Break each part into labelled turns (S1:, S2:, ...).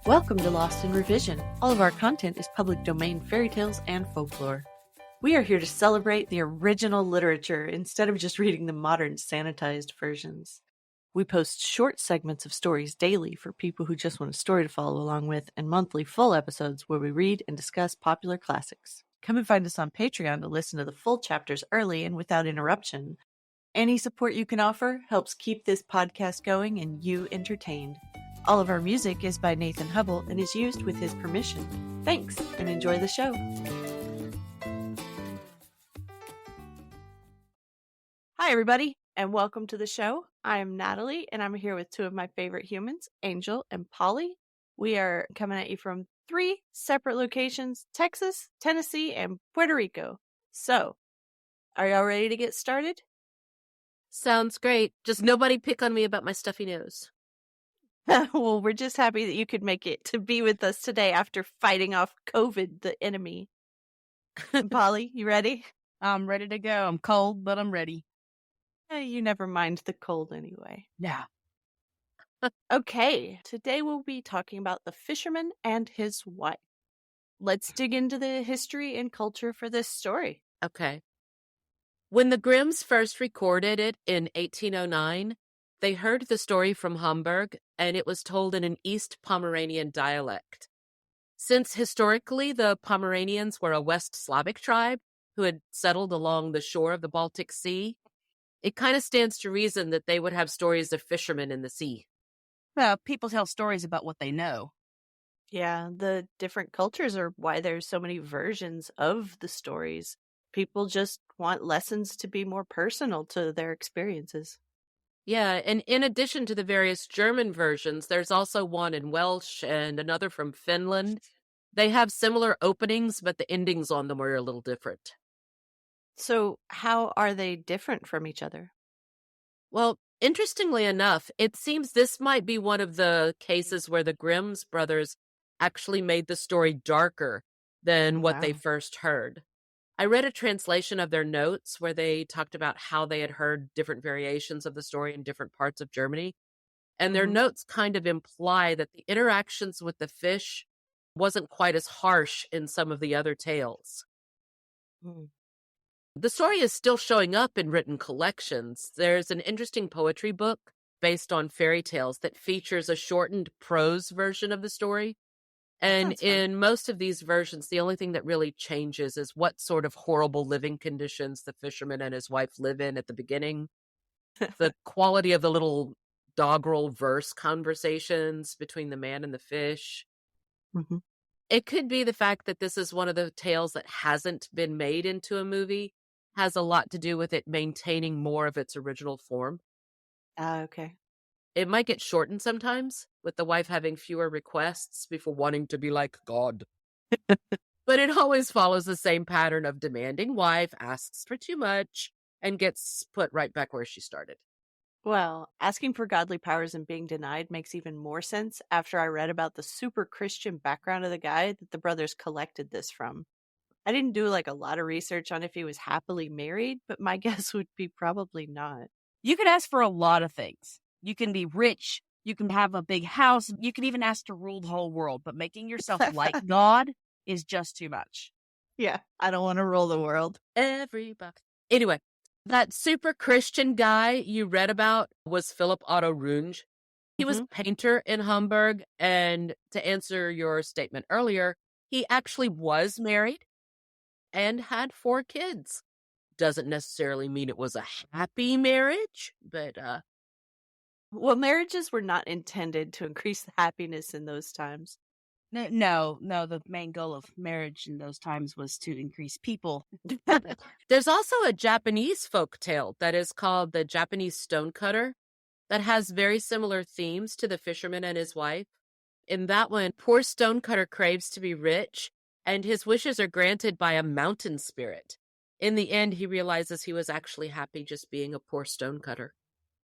S1: Welcome to Lost in Revision. All of our content is public domain fairy tales and folklore. We are here to celebrate the original literature instead of just reading the modern sanitized versions. We post short segments of stories daily for people who just want a story to follow along with, and monthly full episodes where we read and discuss popular classics. Come and find us on Patreon to listen to the full chapters early and without interruption. Any support you can offer helps keep this podcast going and you entertained. All of our music is by Nathan Hubble and is used with his permission. Thanks, and enjoy the show. Hi, everybody, and welcome to the show. I am Natalie, and I'm here with two of my favorite humans, Angel and Polly. We are coming at you from 3 separate locations, Texas, Tennessee, and Puerto Rico. So, are y'all ready to get started?
S2: Sounds great. Just nobody pick on me about my stuffy nose.
S1: Well, we're just happy that you could make it to be with us today after fighting off COVID, the enemy. Polly, you ready?
S3: I'm ready to go. I'm cold, but I'm ready.
S1: You never mind the cold anyway.
S3: Yeah.
S1: Okay, today we'll be talking about The Fisherman and His Wife. Let's dig into the history and culture for this story.
S2: Okay. When the Grimms first recorded it in 1809, they heard the story from Hamburg, and it was told in an East Pomeranian dialect. Since historically the Pomeranians were a West Slavic tribe who had settled along the shore of the Baltic Sea, it kind of stands to reason that they would have stories of fishermen in the sea.
S3: Well, people tell stories about what they know.
S1: Yeah, the different cultures are why there's so many versions of the stories. People just want lessons to be more personal to their experiences.
S2: Yeah, and in addition to the various German versions, there's also one in Welsh and another from Finland. They have similar openings, but the endings on them are a little different.
S1: So how are they different from each other?
S2: Well, interestingly enough, it seems this might be one of the cases where the Grimm's brothers actually made the story darker than what they first heard. I read a translation of their notes where they talked about how they had heard different variations of the story in different parts of Germany. And their notes kind of imply that the interactions with the fish wasn't quite as harsh in some of the other tales. The story is still showing up in written collections. There's an interesting poetry book based on fairy tales that features a shortened prose version of the story. And in most of these versions, the only thing that really changes is what sort of horrible living conditions the fisherman and his wife live in at the beginning. The quality of the little doggerel verse conversations between the man and the fish. It could be the fact that this is one of the tales that hasn't been made into a movie. Has a lot to do with it maintaining more of its original form.
S1: Okay.
S2: It might get shortened sometimes, with the wife having fewer requests before wanting to be like God. But it always follows the same pattern of demanding wife, asks for too much, and gets put right back where she started.
S1: Well, asking for godly powers and being denied makes even more sense after I read about the super Christian background of the guy that the brothers collected this from. I didn't do a lot of research on if he was happily married, but my guess would be probably not.
S3: You could ask for a lot of things. You can be rich. You can have a big house. You can even ask to rule the whole world. But making yourself like God is just too much.
S1: Yeah, I don't want to rule the world.
S2: Everybody. Anyway, that super Christian guy you read about was Philip Otto Runge. He was a painter in Hamburg. And to answer your statement earlier, he actually was married and had 4 kids. Doesn't necessarily mean it was a happy marriage, but
S1: well, marriages were not intended to increase the happiness in those times.
S3: No. The main goal of marriage in those times was to increase people.
S2: There's also a Japanese folk tale that is called The Japanese Stonecutter that has very similar themes to The Fisherman and His Wife. In that one, poor stonecutter craves to be rich, and his wishes are granted by a mountain spirit. In the end, he realizes he was actually happy just being a poor stonecutter.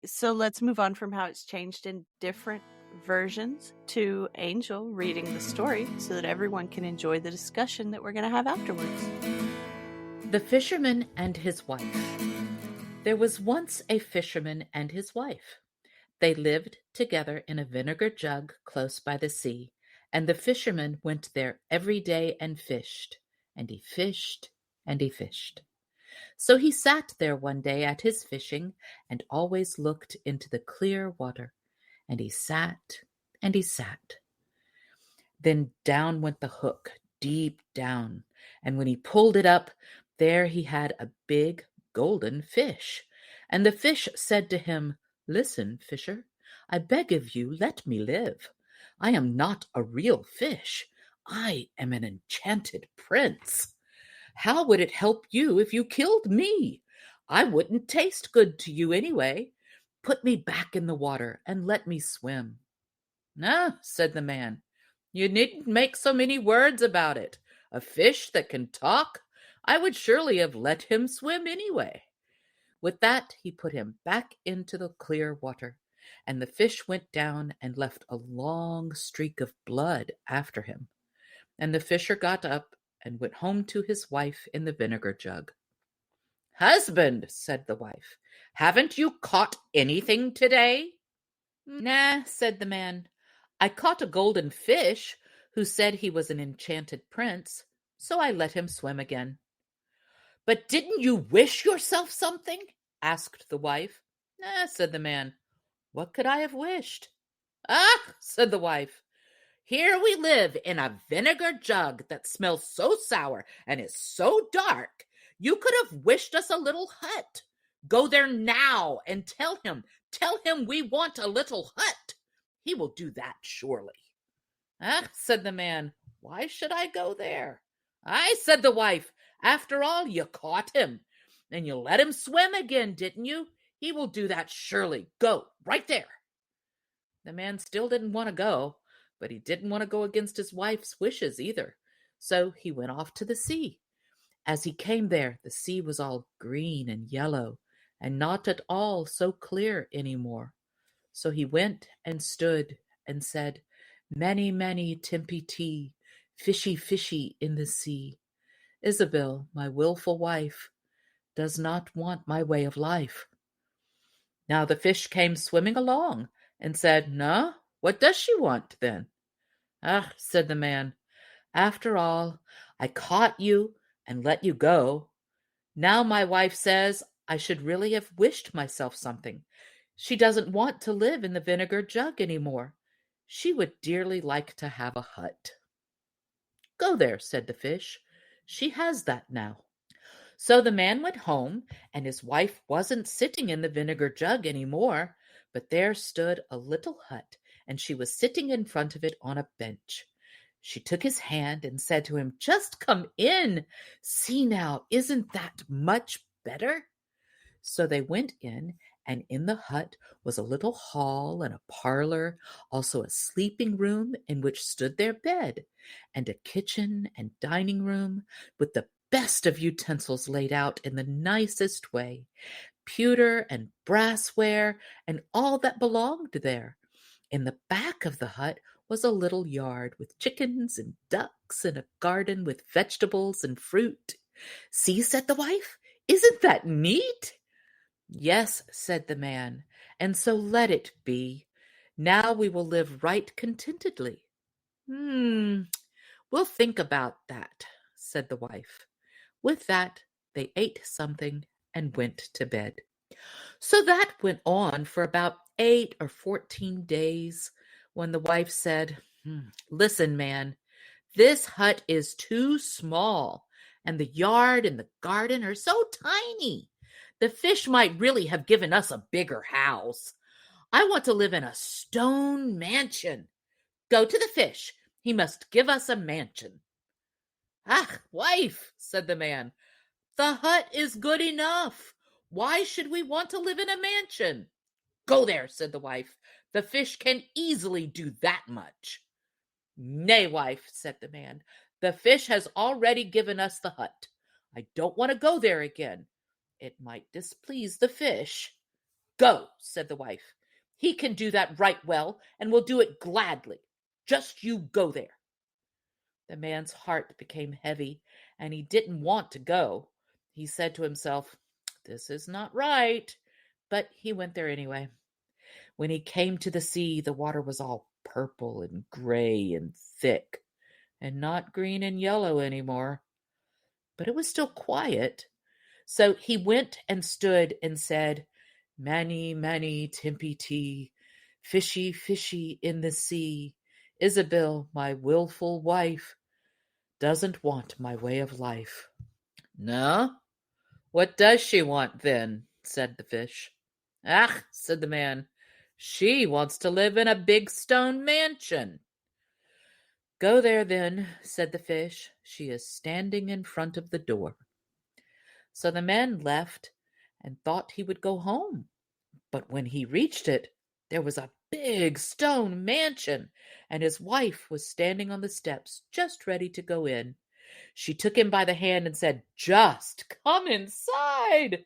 S1: So let's move on from how it's changed in different versions to Angel reading the story so that everyone can enjoy the discussion that we're going to have afterwards.
S4: The Fisherman and His Wife. There was once a fisherman and his wife. They lived together in a vinegar jug close by the sea, And the fisherman went there every day and fished, and he fished, and he fished. So he sat there one day at his fishing and always looked into the clear water, and he sat, and he sat. Then down went the hook, deep down, and when he pulled it up, there he had a big golden fish. And the fish said to him, "Listen, fisher, I beg of you, let me live. I am not a real fish. I am an enchanted prince. How would it help you if you killed me? I wouldn't taste good to you anyway. Put me back in the water and let me swim." "Ah," said the man, "you needn't make so many words about it. A fish that can talk? I would surely have let him swim anyway." With that, he put him back into the clear water, and the fish went down and left a long streak of blood after him. And the fisher got up and went home to his wife in the vinegar jug. "Husband," said the wife, "haven't you caught anything today?" "Nah," said the man. "I caught a golden fish who said he was an enchanted prince, so I let him swim again." "But didn't you wish yourself something?" asked the wife. "Nah," said the man. "What could I have wished?" "Ah," said the wife, "here we live in a vinegar jug that smells so sour and is so dark. You could have wished us a little hut. Go there now and tell him we want a little hut. He will do that surely." "Ah," said the man, "why should I go there?" "I," said the wife, "after all, you caught him, and you let him swim again, didn't you? He will do that surely. Go, right there." The man still didn't want to go, but he didn't want to go against his wife's wishes either. So he went off to the sea. As he came there, the sea was all green and yellow, and not at all so clear any more. So he went and stood and said, "Many, many timpy-tea, fishy, fishy in the sea. Isabel, my wilful wife, does not want my way of life." Now the fish came swimming along and said, "No, what does she want then?" "Ah," said the man, "after all, I caught you and let you go. Now my wife says I should really have wished myself something. She doesn't want to live in the vinegar jug any more. She would dearly like to have a hut." "Go there," said the fish. "She has that now." So the man went home, and his wife wasn't sitting in the vinegar jug any more, but there stood a little hut, and she was sitting in front of it on a bench. She took his hand and said to him, "Just come in. See now, isn't that much better?" So they went in, and in the hut was a little hall and a parlor, also a sleeping room in which stood their bed, and a kitchen and dining room with the best of utensils laid out in the nicest way, pewter and brassware and all that belonged there. In the back of the hut was a little yard with chickens and ducks and a garden with vegetables and fruit. "See," said the wife, "isn't that neat?" "Yes," said the man, "and so let it be. Now we will live right contentedly." We'll think about that," said the wife. With that, they ate something and went to bed. So that went on for about 8 or 14 days, when the wife said, "Listen, man, this hut is too small, and the yard and the garden are so tiny. The fish might really have given us a bigger house. I want to live in a stone mansion. Go to the fish. He must give us a mansion." "Ah, wife," said the man, "the hut is good enough. Why should we want to live in a mansion?" "Go there," said the wife. "The fish can easily do that much." "Nay, wife," said the man, "the fish has already given us the hut. I don't want to go there again. It might displease the fish." "Go," said the wife. "He can do that right well, and will do it gladly. Just you go there." The man's heart became heavy, and he didn't want to go. He said to himself, "This is not right," but he went there anyway. When he came to the sea, the water was all purple and gray and thick, and not green and yellow any more. But it was still quiet. So he went and stood and said, Many, many timpy-tea, fishy, fishy in the sea, Isabel, my wilful wife, doesn't want my way of life. No? What does she want then? Said the fish. Ah, said the man, she wants to live in a big stone mansion. Go there then, said the fish. She is standing in front of the door. So the man left and thought he would go home. But when he reached it, there was a big stone mansion, and his wife was standing on the steps, just ready to go in. She took him by the hand and said, Just come inside.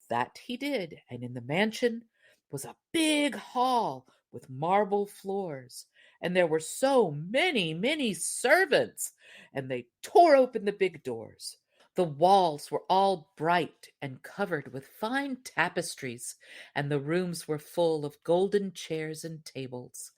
S4: That he did, and in the mansion was a big hall with marble floors, and there were so many, many servants, and they tore open the big doors. The walls were all bright and covered with fine tapestries, and the rooms were full of golden chairs and tables.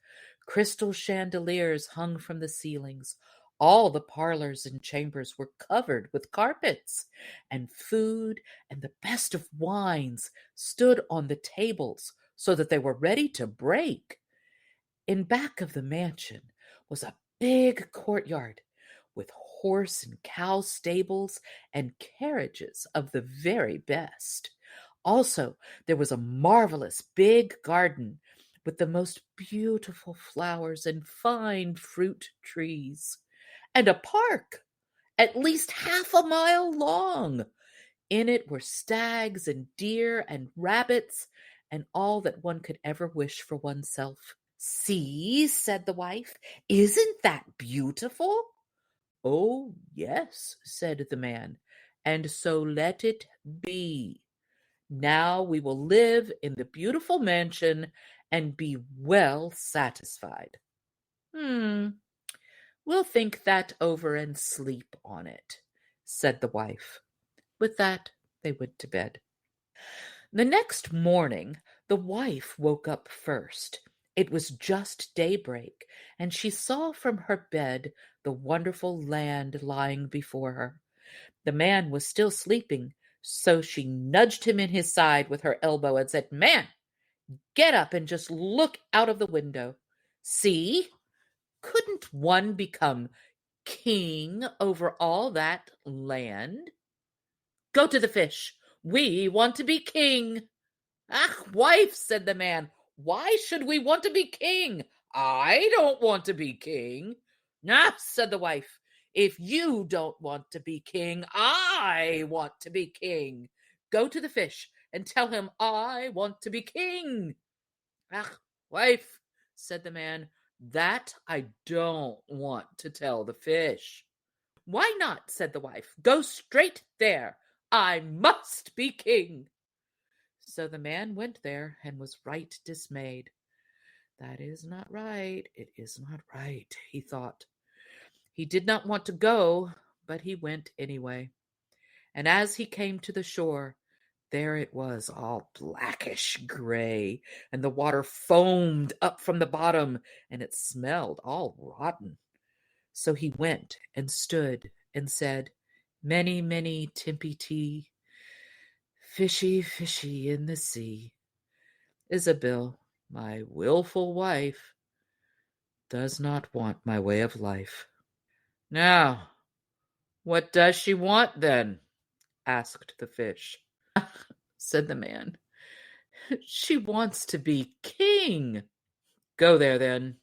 S4: Crystal chandeliers hung from the ceilings. All the parlors and chambers were covered with carpets, and food and the best of wines stood on the tables so that they were ready to break. In back of the mansion was a big courtyard with horse and cow stables and carriages of the very best. Also, there was a marvelous big garden with the most beautiful flowers and fine fruit trees, and a park at least half a mile long. In it were stags and deer and rabbits and all that one could ever wish for oneself. See, said the wife, isn't that beautiful? Oh, yes, said the man, and so let it be. Now we will live in the beautiful mansion and be well satisfied. We'll think that over and sleep on it, said the wife. With that, they went to bed. The next morning, the wife woke up first. It was just daybreak, and she saw from her bed the wonderful land lying before her. The man was still sleeping, so she nudged him in his side with her elbow and said, Man, get up and just look out of the window. See? Couldn't one become king over all that land? Go to the fish. We want to be king. Ah, wife, said the man, why should we want to be king? I don't want to be king. Ah, said the wife, if you don't want to be king, I want to be king. Go to the fish and tell him I want to be king. Ah, wife, said the man, that I don't want to tell the fish. Why not, said the wife. Go straight there. I must be king. So the man went there and was right dismayed. That is not right. It is not right, he thought. He did not want to go, but he went anyway. And as he came to the shore, there it was, all blackish gray, and the water foamed up from the bottom, and it smelled all rotten. So he went and stood and said, Many, many timpy-tea, fishy, fishy in the sea, Isabel, my wilful wife, does not want my way of life. Now, what does she want then? Asked the fish. Said the man. She wants to be king. Go there then.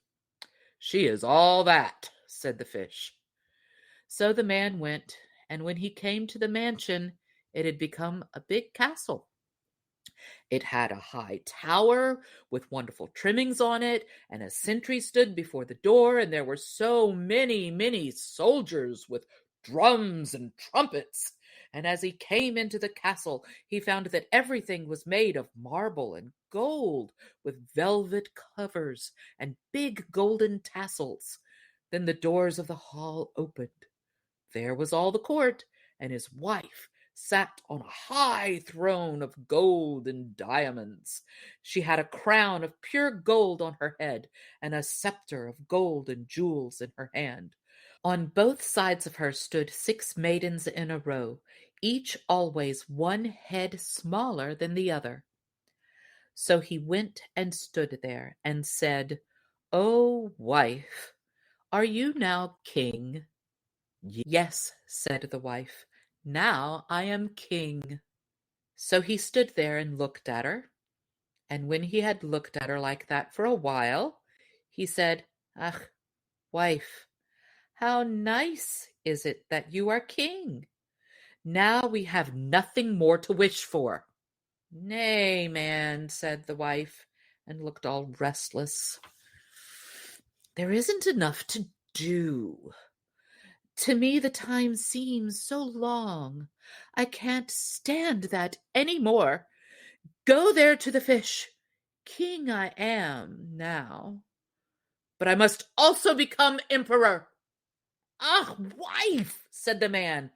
S4: She is all that, said the fish. So the man went, and when he came to the mansion, it had become a big castle. It had a high tower with wonderful trimmings on it, and a sentry stood before the door, and there were so many, many soldiers with drums and trumpets. And as he came into the castle, he found that everything was made of marble and gold, with velvet covers and big golden tassels. Then the doors of the hall opened. There was all the court, and his wife sat on a high throne of gold and diamonds. She had a crown of pure gold on her head and a scepter of gold and jewels in her hand. On both sides of her stood 6 maidens in a row, each always one head smaller than the other. So he went and stood there and said, "O wife, are you now king?" "Yes," said the wife, "now I am king." So he stood there and looked at her, and when he had looked at her like that for a while, he said, "Ah, wife, how nice is it that you are king? Now we have nothing more to wish for." "Nay, man," said the wife, and looked all restless. "There isn't enough to do. To me the time seems so long. I can't stand that any more. Go there to the fish. King I am now, but I must also become emperor." "Ah, wife," said the man,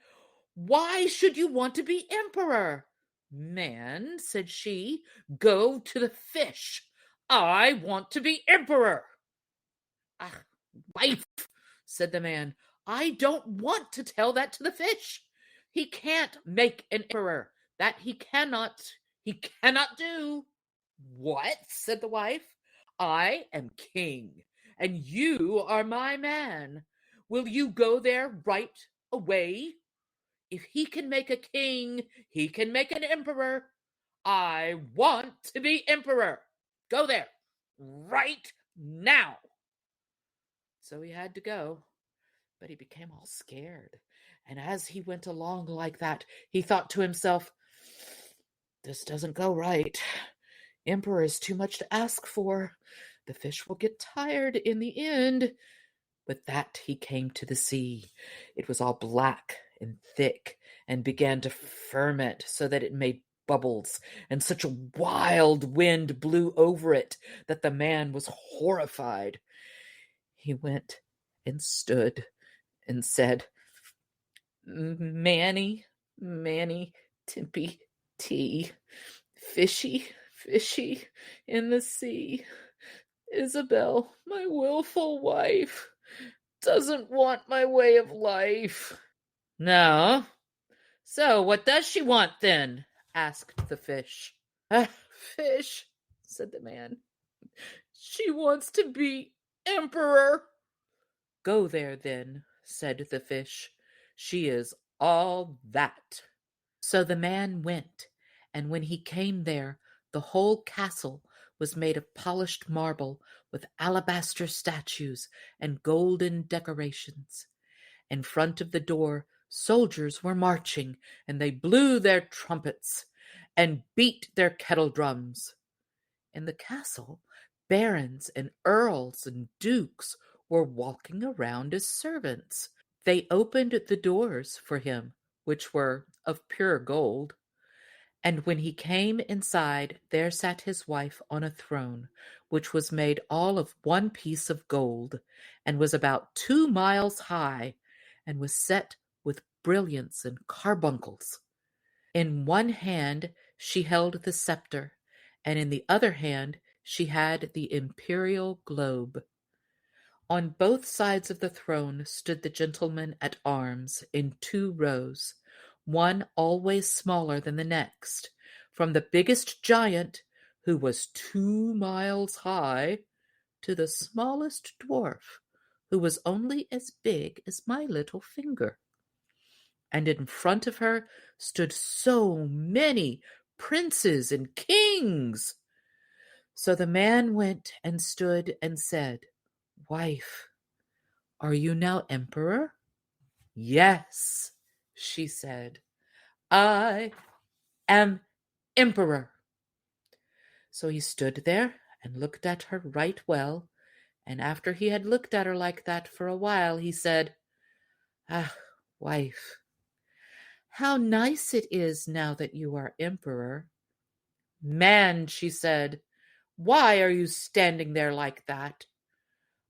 S4: "why should you want to be emperor?" "Man," said she, "go to the fish. I want to be emperor." "Ah, wife," said the man, "I don't want to tell that to the fish. He can't make an emperor. That he cannot do." "What?" said the wife. "I am king, and you are my man. Will you go there right away? If he can make a king, he can make an emperor. I want to be emperor. Go there right now." So he had to go, but he became all scared. And as he went along like that, he thought to himself, "This doesn't go right. Emperor is too much to ask for. The fish will get tired in the end." With that he came to the sea. It was all black and thick and began to ferment so that it made bubbles, and such a wild wind blew over it that the man was horrified. He went and stood and said, "Manny, Manny, Timpy, Tea, fishy, fishy in the sea. Isabel, my willful wife, doesn't want my way of life." "No? So what does she want then?" asked the fish. "Ah, fish," said the man, "she wants to be emperor." "Go there then," said the fish. "She is all that." So the man went, and when he came there, the whole castle was made of polished marble with alabaster statues and golden decorations. In front of the door, soldiers were marching, and they blew their trumpets and beat their kettle drums. In the castle, barons and earls and dukes were walking around as servants. They opened the doors for him, which were of pure gold. And when he came inside, there sat his wife on a throne, which was made all of one piece of gold, and was about 2 miles high, and was set with brilliants and carbuncles. In one hand she held the scepter, and in the other hand she had the imperial globe. On both sides of the throne stood the gentlemen at arms in 2 rows, one always smaller than the next, from the biggest giant, who was 2 miles high, to the smallest dwarf, who was only as big as my little finger. And in front of her stood so many princes and kings. So the man went and stood and said, "Wife, are you now emperor?" "Yes," she said, "I am emperor." So he stood there and looked at her right well, and after he had looked at her like that for a while, he said, "Ah, wife, how nice it is now that you are emperor." "Man," she said, "why are you standing there like that?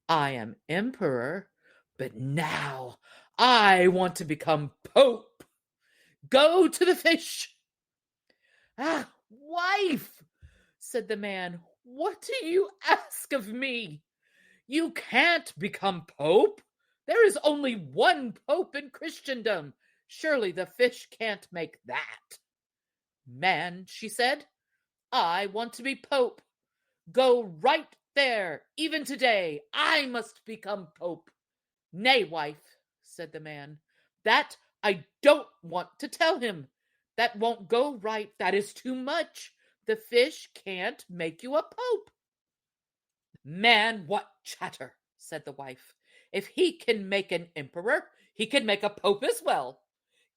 S4: I am emperor, but now I want to become pope. Go to the fish." "Ah, wife," said the man, "what do you ask of me? You can't become pope. There is only one pope in Christendom. Surely the fish can't make that." "Man," she said, "I want to be pope. Go right there, even today. I must become pope." "Nay, wife," said the man, "that I don't want to tell him. That won't go right. That is too much. The fish can't make you a pope." "Man, what chatter," said the wife. "If he can make an emperor, he can make a pope as well.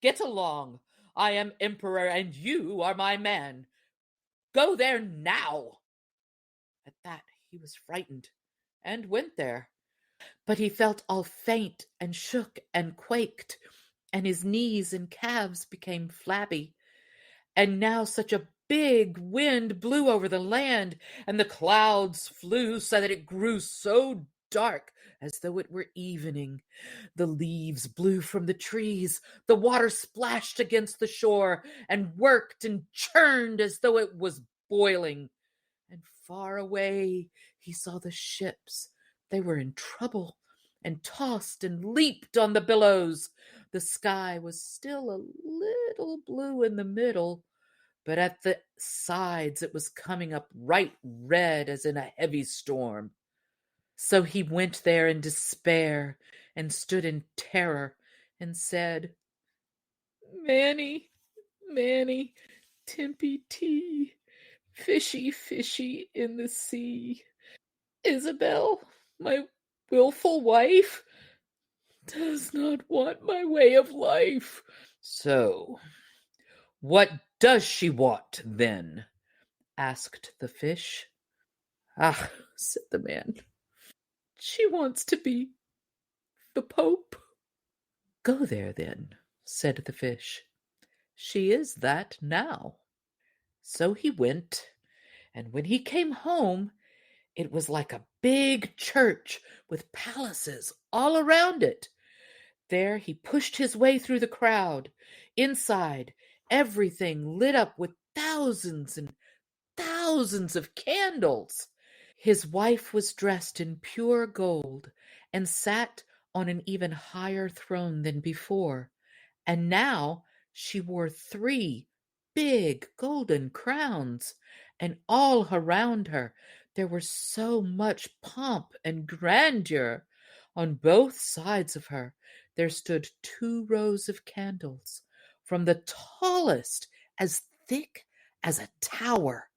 S4: Get along. I am emperor and you are my man. Go there now." At that he was frightened and went there. But he felt all faint and shook and quaked, and his knees and calves became flabby. And now such a big wind blew over the land, and the clouds flew so that it grew so dark as though it were evening. The leaves blew from the trees, the water splashed against the shore, and worked and churned as though it was boiling. And far away he saw the ships. They were in trouble, and tossed and leaped on the billows. The sky was still a little blue in the middle, but at the sides it was coming up right red as in a heavy storm. So he went there in despair and stood in terror and said, "Manny, Manny, Timpy Tea, fishy, fishy in the sea. Isabel, my wilful wife, does not want my way of life." "So, what does she want, then?" asked the fish. "Ah," said the man, "she wants to be the Pope." "Go there, then," said the fish. "She is that now." So he went, and when he came home, it was like a big church with palaces all around it. There he pushed his way through the crowd. Inside, everything lit up with thousands and thousands of candles. His wife was dressed in pure gold and sat on an even higher throne than before, and now she wore three big golden crowns, and all around her there was so much pomp and grandeur. On both sides of her there stood 2 rows of candles, from the tallest, as thick as a tower,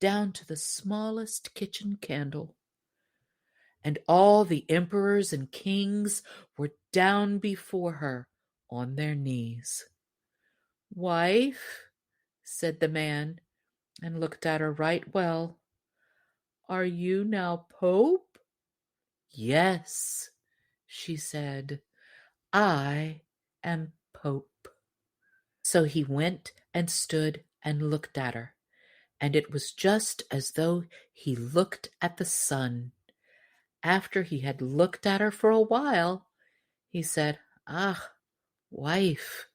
S4: down to the smallest kitchen candle. And all the emperors and kings were down before her on their knees. "Wife," said the man, and looked at her right well, "are you now Pope?" "Yes," she said, "I am Pope." So he went and stood and looked at her, and it was just as though he looked at the sun. After he had looked at her for a while, he said, "Ah, wife,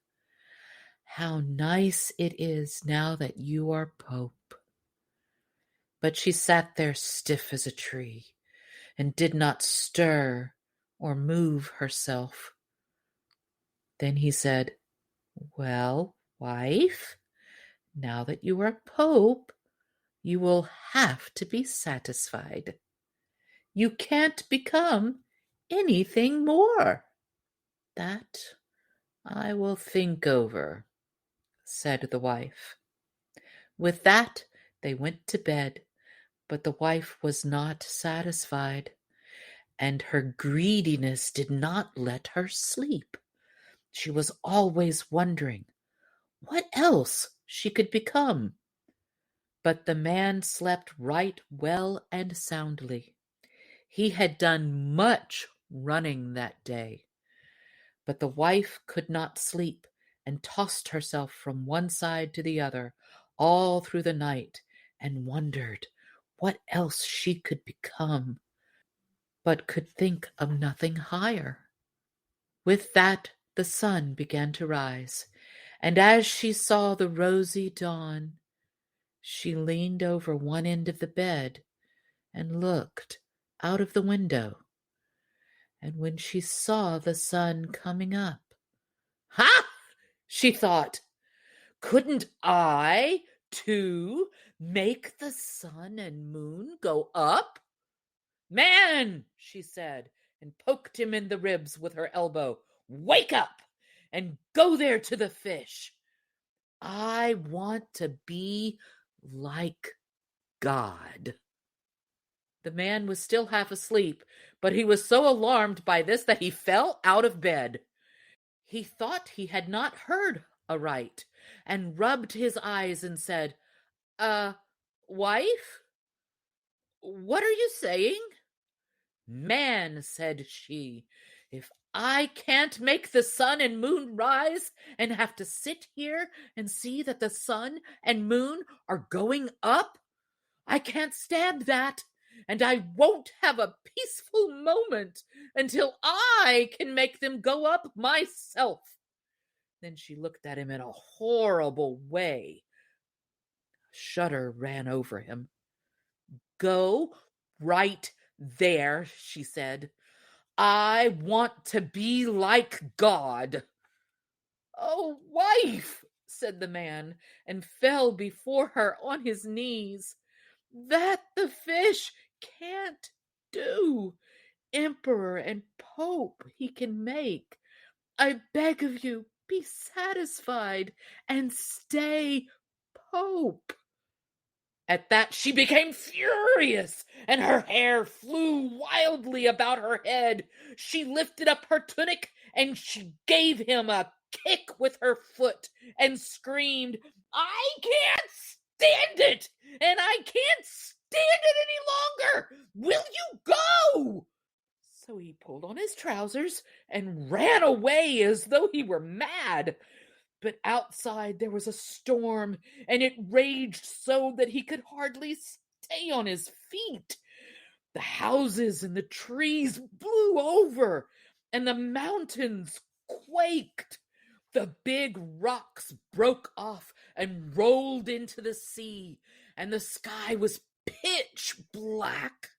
S4: how nice it is now that you are Pope." But she sat there stiff as a tree, and did not stir or move herself. Then he said, "Well, wife, now that you are Pope, you will have to be satisfied. You can't become anything more." "That I will think over," said the wife. With that they went to bed, but the wife was not satisfied, and her greediness did not let her sleep. She was always wondering what else she could become. But the man slept right well and soundly. He had done much running that day. But the wife could not sleep, and tossed herself from one side to the other all through the night, and wondered what else she could become, but could think of nothing higher. With that the sun began to rise, And as she saw the rosy dawn, she leaned over one end of the bed and looked out of the window. And when she saw the sun coming up, "Ha!" she thought, "couldn't I, too, make the sun and moon go up?" "Man," she said, and poked him in the ribs with her elbow, "wake up and go there to the fish. I want to be like God." The man was still half asleep, but he was so alarmed by this that he fell out of bed. He thought he had not heard aright, and rubbed his eyes and said, Wife? What are you saying?" "Man," said she, "if I can't make the sun and moon rise and have to sit here and see that the sun and moon are going up, I can't stand that, and I won't have a peaceful moment until I can make them go up myself." Then she looked at him in a horrible way. A shudder ran over him. "Go right there," she said. "I want to be like God." "Oh, wife," said the man, and fell before her on his knees. "That the fish can't do. Emperor and Pope he can make. I beg of you, be satisfied and stay Pope." At that she became furious, and her hair flew wildly about her head. She lifted up her tunic, and she gave him a kick with her foot, and screamed, "I can't stand it, and I can't stand it any longer! Will you go?" So he pulled on his trousers and ran away as though he were mad. But outside there was a storm, and it raged so that he could hardly stay on his feet. The houses and the trees blew over, and the mountains quaked. The big rocks broke off and rolled into the sea, and the sky was pitch black,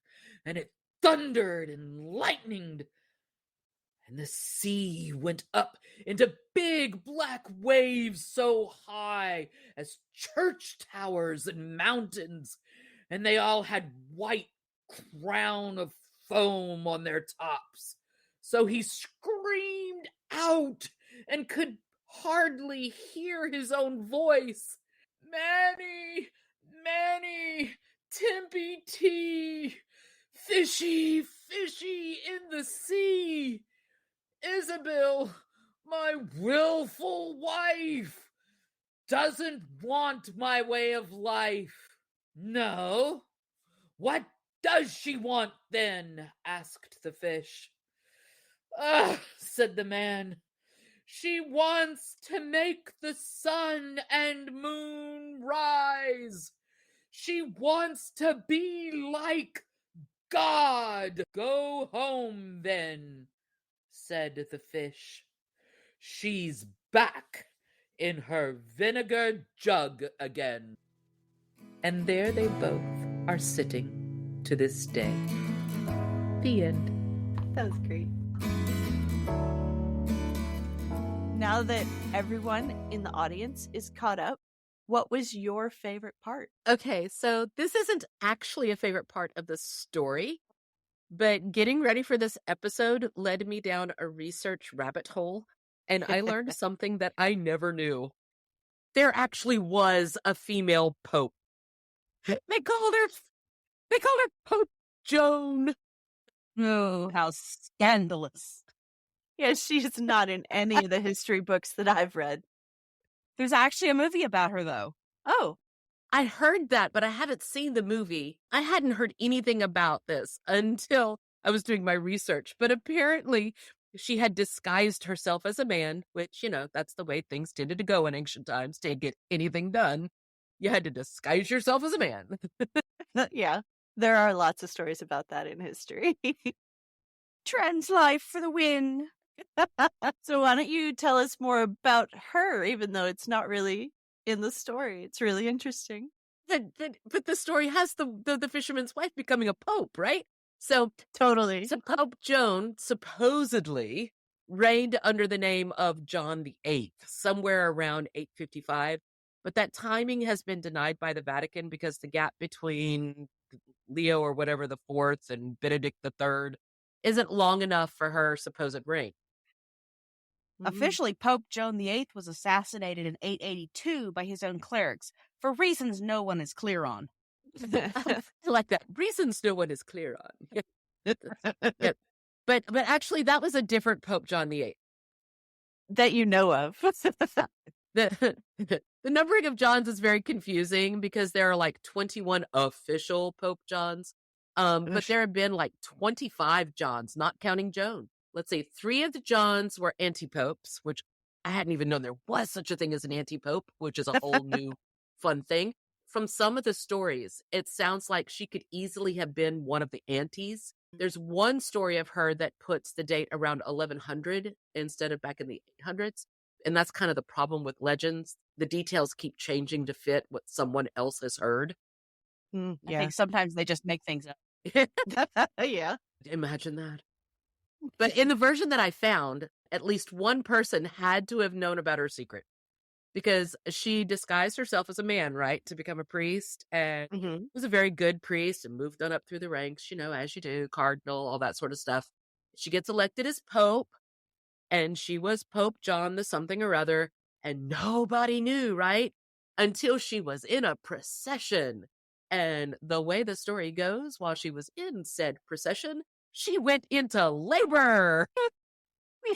S4: and it thundered and lightened, and the sea went up into big black waves so high as church towers and mountains, and they all had white crown of foam on their tops. So he screamed out and could hardly hear his own voice. "Manny, Manny, Timpy Tea, fishy, fishy in the sea. Isabel, my willful wife, doesn't want my way of life." "No? What does she want then?" asked the fish. "Ugh," said the man, "she wants to make the sun and moon rise. She wants to be like God." "Go home then," said the fish. "She's back in her vinegar jug again." And there they both are sitting to this day. The end.
S1: That was great. Now that everyone in the audience is caught up, what was your favorite part?
S2: Okay, so this isn't actually a favorite part of the story, but getting ready for this episode led me down a research rabbit hole, and I learned something that I never knew. There actually was a female pope. They called her Pope Joan.
S3: Oh, how scandalous.
S1: Yes, she's not in any of the history books that I've read.
S3: There's actually a movie about her, though.
S1: Oh,
S2: I heard that, but I haven't seen the movie. I hadn't heard anything about this until I was doing my research. But apparently, she had disguised herself as a man, which, that's the way things tended to go in ancient times. To get anything done, you had to disguise yourself as a man.
S1: yeah. There are lots of stories about that in history.
S3: Trans life for the win.
S1: So why don't you tell us more about her, even though it's not really in the story? It's really interesting.
S2: But the story has the fisherman's wife becoming a pope, right? So
S1: Totally.
S2: Pope Joan supposedly reigned under the name of John the Eighth, somewhere around 855. But that timing has been denied by the Vatican because the gap between Leo or whatever the fourth and Benedict the Third isn't long enough for her supposed reign.
S3: Officially, Pope Joan VIII was assassinated in 882 by his own clerics for reasons no one is clear on.
S2: I like that. Reasons no one is clear on. Yeah. But actually, that was a different Pope John VIII.
S1: That you know of.
S2: The numbering of Johns is very confusing because there are like 21 official Pope Johns. But there have been like 25 Johns, not counting Joan. Let's say 3 of the Johns were anti-popes, which I hadn't even known there was such a thing as an anti-pope, which is a whole new fun thing. From some of the stories, it sounds like she could easily have been one of the antis. There's one story of her that puts the date around 1100 instead of back in the 800s. And that's kind of the problem with legends. The details keep changing to fit what someone else has heard.
S3: I think sometimes they just make things up.
S1: Yeah.
S2: Imagine that. But in the version that I found, at least one person had to have known about her secret because she disguised herself as a man, right, to become a priest, and was a very good priest and moved on up through the ranks, as you do, cardinal, all that sort of stuff. She gets elected as pope, and she was Pope John the something or other, and nobody knew, right, until she was in a procession. And the way the story goes, while she was in said procession, she went into labor.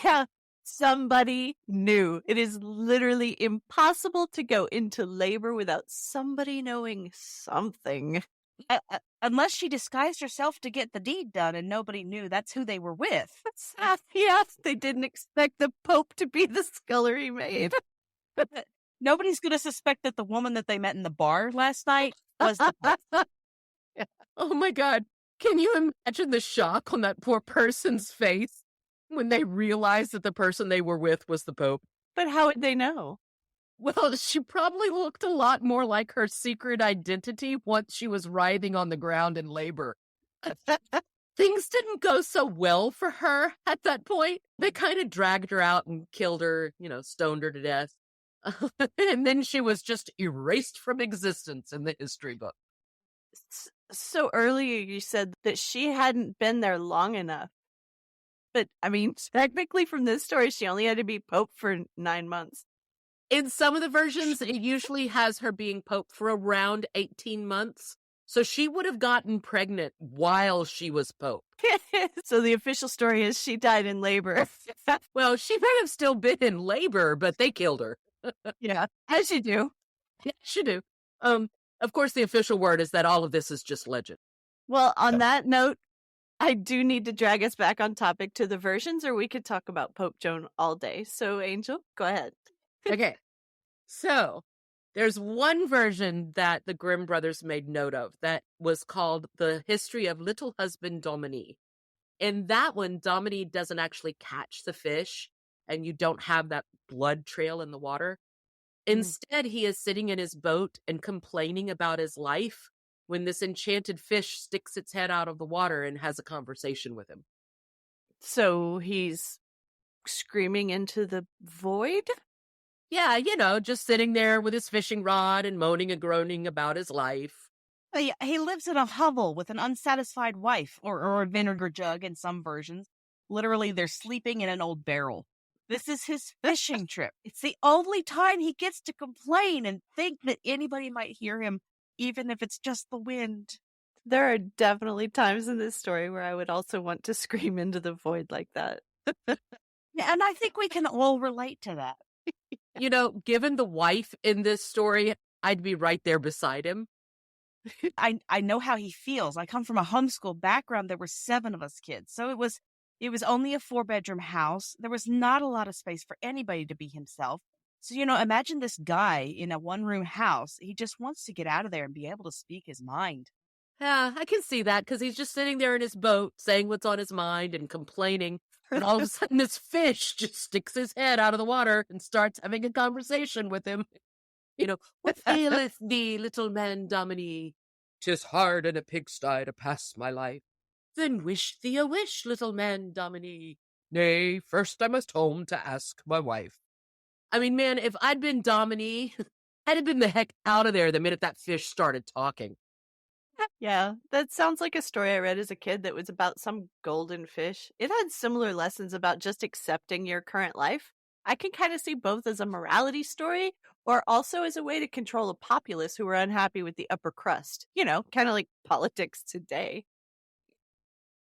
S1: Yeah, somebody knew. It is literally impossible to go into labor without somebody knowing something.
S3: Unless she disguised herself to get the deed done and nobody knew that's who they were with.
S1: Yes, they didn't expect the Pope to be the scullery maid.
S3: Nobody's going to suspect that the woman that they met in the bar last night was the Pope.
S2: Yeah. Oh my God. Can you imagine the shock on that poor person's face when they realized that the person they were with was the Pope?
S1: But how would they know?
S2: Well, she probably looked a lot more like her secret identity once she was writhing on the ground in labor. Things didn't go so well for her at that point. They kind of dragged her out and killed her, stoned her to death. And then she was just erased from existence in the history book.
S1: So earlier you said that she hadn't been there long enough. But, I mean, technically from this story, she only had to be Pope for 9 months.
S2: In some of the versions, it usually has her being Pope for around 18 months. So she would have gotten pregnant while she was Pope.
S1: So the official story is she died in labor.
S2: Well, she may have still been in labor, but they killed her.
S1: Yeah, as you do.
S2: Yeah, she do. Of course, the official word is that all of this is just legend.
S1: Well, on that note, I do need to drag us back on topic to the versions, or we could talk about Pope Joan all day. So, Angel, go ahead.
S2: Okay. So, there's one version that the Grimm brothers made note of that was called The History of Little Husband Dominique. In that one, Dominique doesn't actually catch the fish, and you don't have that blood trail in the water. Instead, he is sitting in his boat and complaining about his life when this enchanted fish sticks its head out of the water and has a conversation with him.
S1: So he's screaming into the void?
S2: Yeah, just sitting there with his fishing rod and moaning and groaning about his life.
S3: He lives in a hovel with an unsatisfied wife, or a vinegar jug in some versions. Literally, they're sleeping in an old barrel. This is his fishing trip. It's the only time he gets to complain and think that anybody might hear him, even if it's just the wind.
S1: There are definitely times in this story where I would also want to scream into the void like that.
S3: Yeah, and I think we can all relate to that.
S2: Given the wife in this story, I'd be right there beside him.
S3: I know how he feels. I come from a homeschool background. There were 7 of us kids. So it was only a 4-bedroom house. There was not a lot of space for anybody to be himself. So, imagine this guy in a 1-room house. He just wants to get out of there and be able to speak his mind.
S2: Yeah, I can see that because he's just sitting there in his boat saying what's on his mind and complaining. And all of a sudden, this fish just sticks his head out of the water and starts having a conversation with him. What aileth thee, little man Dominie? 'Tis hard in a pigsty to pass my life. Then wish thee a wish, little man Dominie. Nay, first I must home to ask my wife. I mean, man, if I'd been Dominie, I'd have been the heck out of there the minute that fish started talking.
S1: Yeah, that sounds like a story I read as a kid that was about some golden fish. It had similar lessons about just accepting your current life. I can kind of see both as a morality story or also as a way to control a populace who were unhappy with the upper crust. Kind of like politics today.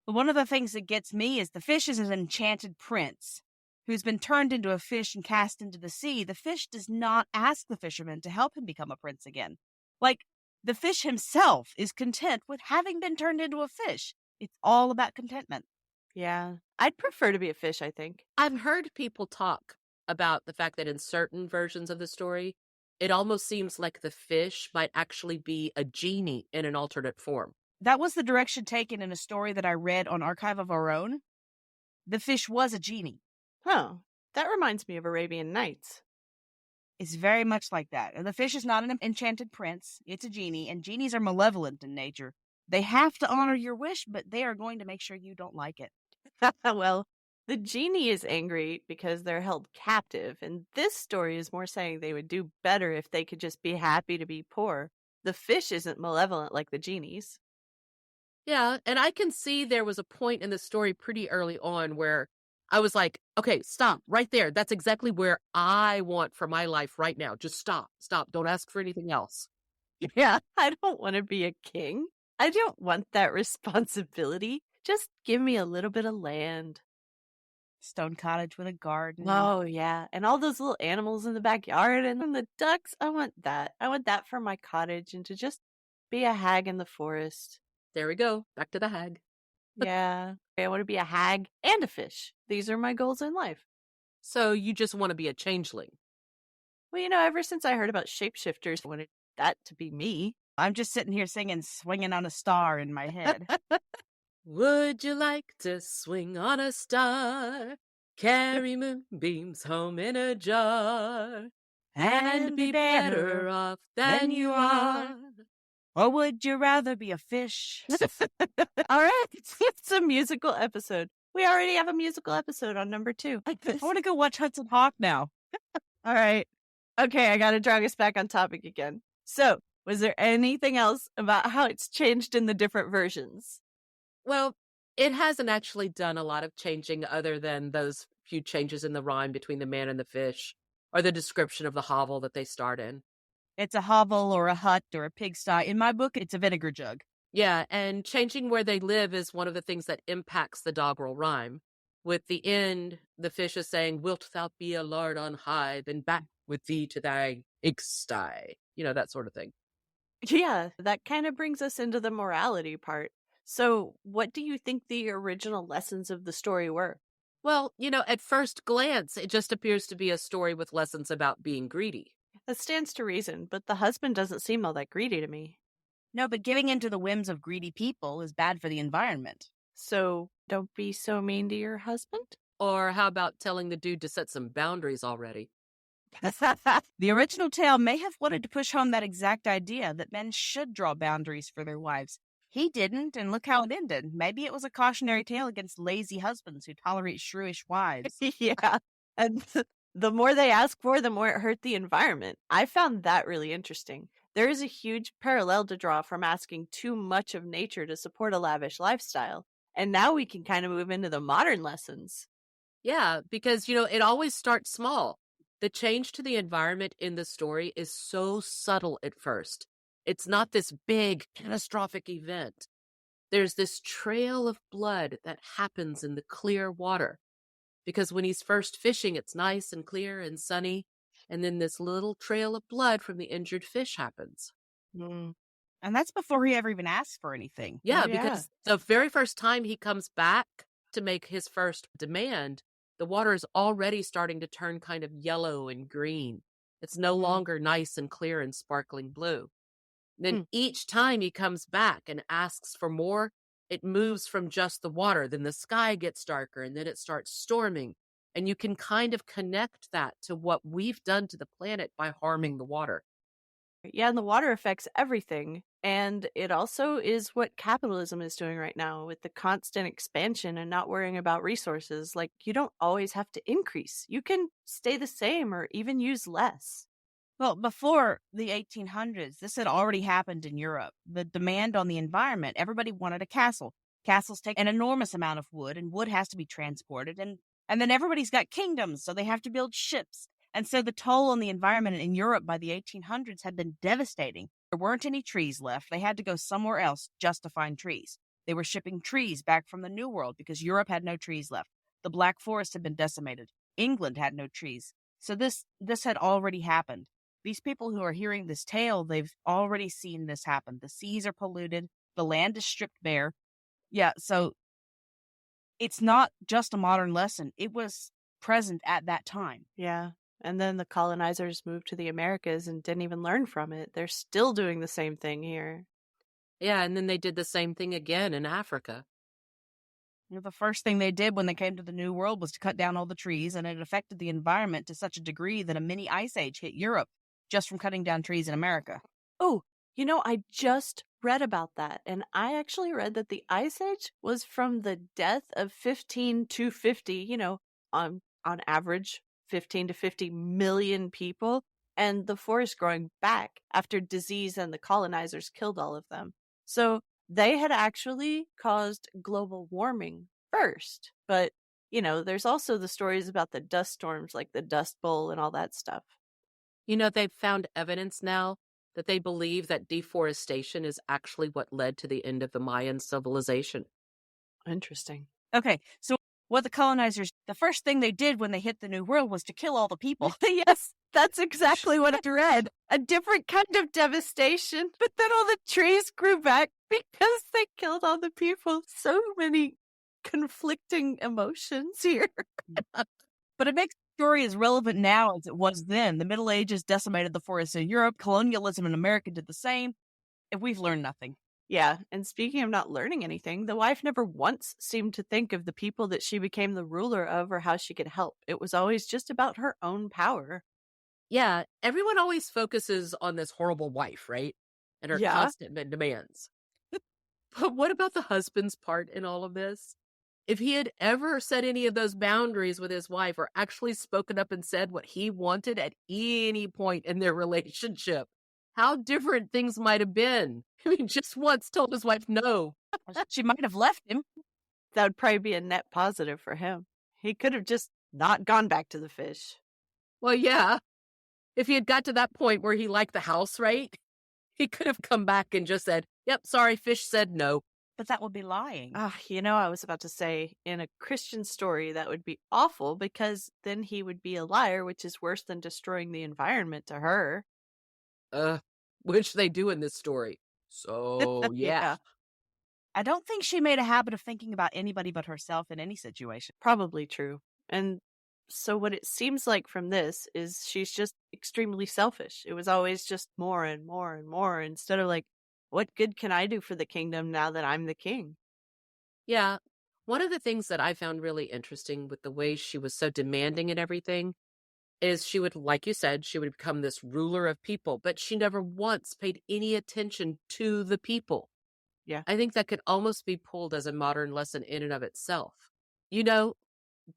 S3: But one of the things that gets me is the fish is an enchanted prince who's been turned into a fish and cast into the sea. The fish does not ask the fisherman to help him become a prince again. Like, the fish himself is content with having been turned into a fish. It's all about contentment.
S1: Yeah, I'd prefer to be a fish, I think.
S2: I've heard people talk about the fact that in certain versions of the story, it almost seems like the fish might actually be a genie in an alternate form.
S3: That was the direction taken in a story that I read on Archive of Our Own. The fish was a genie.
S1: Huh. That reminds me of Arabian Nights.
S3: It's very much like that. And the fish is not an enchanted prince. It's a genie, and genies are malevolent in nature. They have to honor your wish, but they are going to make sure you don't like it.
S1: Well, the genie is angry because they're held captive, and this story is more saying they would do better if they could just be happy to be poor. The fish isn't malevolent like the genies.
S2: Yeah, and I can see there was a point in the story pretty early on where I was like, okay, stop right there. That's exactly where I want for my life right now. Just stop. Don't ask for anything else.
S1: Yeah, I don't want to be a king. I don't want that responsibility. Just give me a little bit of land.
S3: Stone cottage with a garden.
S1: Oh, yeah. And all those little animals in the backyard and then the ducks. I want that. I want that for my cottage and to just be a hag in the forest.
S2: There we go. Back to the hag.
S1: Yeah. I want to be a hag and a fish. These are my goals in life.
S2: So you just want to be a changeling?
S1: Well, ever since I heard about shapeshifters, I wanted that to be me.
S3: I'm just sitting here singing Swinging on a Star in my head.
S2: Would you like to swing on a star, carry moonbeams home in a jar, and be better off than you are?
S3: Or would you rather be a fish?
S1: All right. It's a musical episode. We already have a musical episode on number 2.
S3: I want to go watch Hudson Hawk now.
S1: All right. Okay, I got to drag us back on topic again. So, was there anything else about how it's changed in the different versions?
S2: Well, it hasn't actually done a lot of changing other than those few changes in the rhyme between the man and the fish, or the description of the hovel that they start in.
S3: It's a hovel or a hut or a pigsty. In my book, it's a vinegar jug.
S2: Yeah, and changing where they live is one of the things that impacts the doggerel rhyme. With the end, the fish is saying, "Wilt thou be a lord on high, then back with thee to thy pigsty." That sort of thing.
S1: Yeah, that kind of brings us into the morality part. So, what do you think the original lessons of the story were?
S2: Well, at first glance, it just appears to be a story with lessons about being greedy.
S1: That stands to reason, but the husband doesn't seem all that greedy to me.
S3: No, but giving into the whims of greedy people is bad for the environment.
S1: So, don't be so mean to your husband?
S2: Or how about telling the dude to set some boundaries already?
S3: The original tale may have wanted to push home that exact idea that men should draw boundaries for their wives. He didn't, and look how it ended. Maybe it was a cautionary tale against lazy husbands who tolerate shrewish wives.
S1: Yeah, and the more they ask for, the more it hurt the environment. I found that really interesting. There is a huge parallel to draw from asking too much of nature to support a lavish lifestyle. And now we can kind of move into the modern lessons.
S2: Yeah, because, it always starts small. The change to the environment in the story is so subtle at first. It's not this big, catastrophic event. There's this trail of blood that happens in the clear water. Because when he's first fishing, it's nice and clear and sunny. And then this little trail of blood from the injured fish happens.
S3: And that's before he ever even asks for anything.
S2: Yeah, because the very first time he comes back to make his first demand, the water is already starting to turn kind of yellow and green. It's no longer nice and clear and sparkling blue. Then each time he comes back and asks for more, it moves from just the water, then the sky gets darker, and then it starts storming. And you can kind of connect that to what we've done to the planet by harming the water.
S1: Yeah, and the water affects everything. And it also is what capitalism is doing right now with the constant expansion and not worrying about resources. Like, you don't always have to increase, you can stay the same or even use less.
S3: Well, before the 1800s, this had already happened in Europe. The demand on the environment, everybody wanted a castle. Castles take an enormous amount of wood, and wood has to be transported. And then everybody's got kingdoms, so they have to build ships. And so the toll on the environment in Europe by the 1800s had been devastating. There weren't any trees left. They had to go somewhere else just to find trees. They were shipping trees back from the New World because Europe had no trees left. The Black Forest had been decimated. England had no trees. So this had already happened. These people who are hearing this tale, they've already seen this happen. The seas are polluted. The land is stripped bare. Yeah, so it's not just a modern lesson. It was present at that time.
S1: Yeah. And then the colonizers moved to the Americas and didn't even learn from it. They're still doing the same thing here.
S2: Yeah, and then they did the same thing again in Africa.
S3: You know, the first thing they did when they came to the New World was to cut down all the trees, and it affected the environment to such a degree that a mini ice age hit Europe just from cutting down trees in America.
S1: Oh, I just read about that, and I actually read that the Ice Age was from the death of 15 to 50, on average, 15 to 50 million people, and the forest growing back after disease and the colonizers killed all of them. So they had actually caused global warming first. But, there's also the stories about the dust storms, like the Dust Bowl and all that stuff.
S2: They've found evidence now that they believe that deforestation is actually what led to the end of the Mayan civilization.
S1: Interesting.
S3: Okay, so what the colonizers, the first thing they did when they hit the New World was to kill all the people.
S1: Yes, that's exactly what I read. A different kind of devastation. But then all the trees grew back because they killed all the people. So many conflicting emotions here.
S3: But it makes the story as relevant now as it was then. The Middle Ages decimated the forests in Europe. Colonialism in America did the same. And we've learned nothing.
S1: Yeah, and speaking of not learning anything, the wife never once seemed to think of the people that she became the ruler of or how she could help. It was always just about her own power.
S2: Yeah, everyone always focuses on this horrible wife, right? And her constant demands. But what about the husband's part in all of this? If he had ever set any of those boundaries with his wife or actually spoken up and said what he wanted at any point in their relationship, how different things might have been. I mean, just once told his wife no.
S3: She might have left him.
S1: That would probably be a net positive for him. He could have just not gone back to the fish.
S2: Well, yeah. If he had got to that point where he liked the house, right? He could have come back and just said, yep, sorry, fish said no.
S3: But that would be lying.
S1: I was about to say, in a Christian story, that would be awful because then he would be a liar, which is worse than destroying the environment to her.
S2: Which they do in this story. So, yeah.
S3: I don't think she made a habit of thinking about anybody but herself in any situation.
S1: Probably true. And so what it seems like from this is she's just extremely selfish. It was always just more and more and more instead of like, what good can I do for the kingdom now that I'm the king?
S2: Yeah. One of the things that I found really interesting with the way she was so demanding and everything is she would, like you said, she would become this ruler of people, but she never once paid any attention to the people.
S1: Yeah.
S2: I think that could almost be pulled as a modern lesson in and of itself.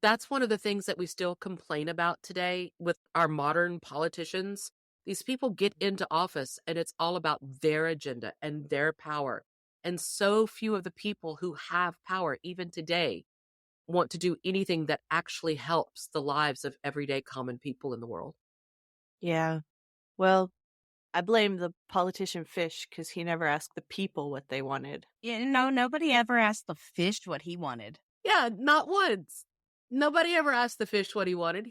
S2: That's one of the things that we still complain about today with our modern politicians. These people get into office and it's all about their agenda and their power. And so few of the people who have power, even today, want to do anything that actually helps the lives of everyday common people in the world.
S1: Yeah. Well, I blame the politician Fish because he never asked the people what they wanted.
S3: Yeah, no, nobody ever asked the fish what he wanted.
S2: Yeah, not once. Nobody ever asked the fish what he wanted.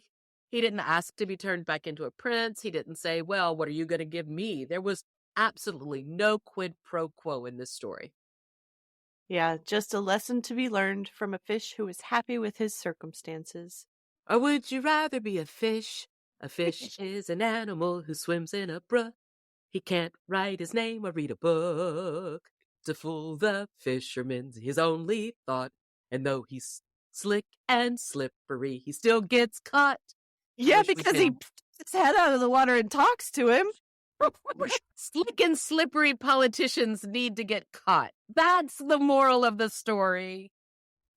S2: He didn't ask to be turned back into a prince. He didn't say, well, what are you going to give me? There was absolutely no quid pro quo in this story.
S1: Yeah, just a lesson to be learned from a fish who is happy with his circumstances.
S2: Or would you rather be a fish? A fish is an animal who swims in a brook. He can't write his name or read a book. To fool the fisherman's his only thought, and though he's slick and slippery, he still gets caught.
S3: Yeah,
S2: wish we
S3: because he
S2: could-
S3: puts his head out of the water and talks to him.
S2: Slick and slippery politicians need to get caught. That's the moral of the story.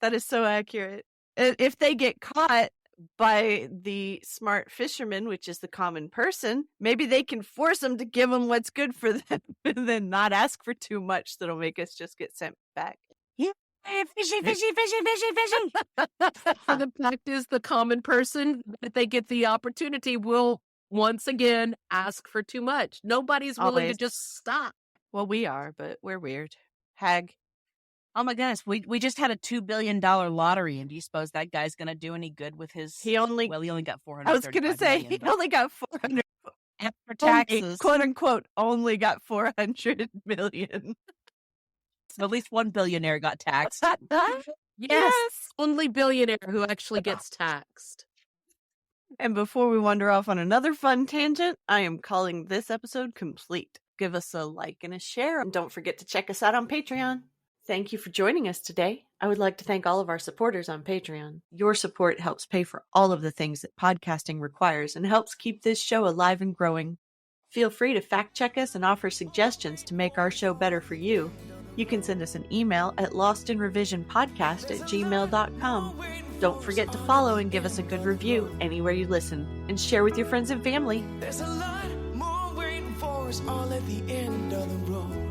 S1: That is so accurate. If they get caught by the smart fisherman, which is the common person, maybe they can force them to give them what's good for them and then not ask for too much that'll make us just get sent back.
S3: Hey, fishy, fishy, fishy, fishy, fishy.
S2: For the fact is, the common person, if they get the opportunity, will once again ask for too much. Nobody's willing
S1: Always.
S2: to just stop.
S1: Well, we are, but we're weird. Hag.
S3: Oh my goodness, we just had a $2 billion lottery, and do you suppose that guy's going to do any good with his?
S1: He only
S3: got 400.
S1: I was going to say he only got 400
S3: after taxes.
S1: quote unquote, only got 400 million.
S3: So at least one billionaire got taxed.
S2: Yes, only billionaire who actually gets taxed.
S1: And before we wander off on another fun tangent, I am calling this episode complete. Give us a like and a share, and don't forget to check us out on Patreon. Thank you for joining us today. I would like to thank all of our supporters on Patreon. Your support helps pay for all of the things that podcasting requires and helps keep this show alive and growing. Feel free to fact check us and offer suggestions to make our show better for you. You can send us an email at lostinrevisionpodcast@gmail.com. Don't forget to follow and give us a good review anywhere you listen, and share with your friends and family.
S5: There's a lot more waiting for us all at the end of the road.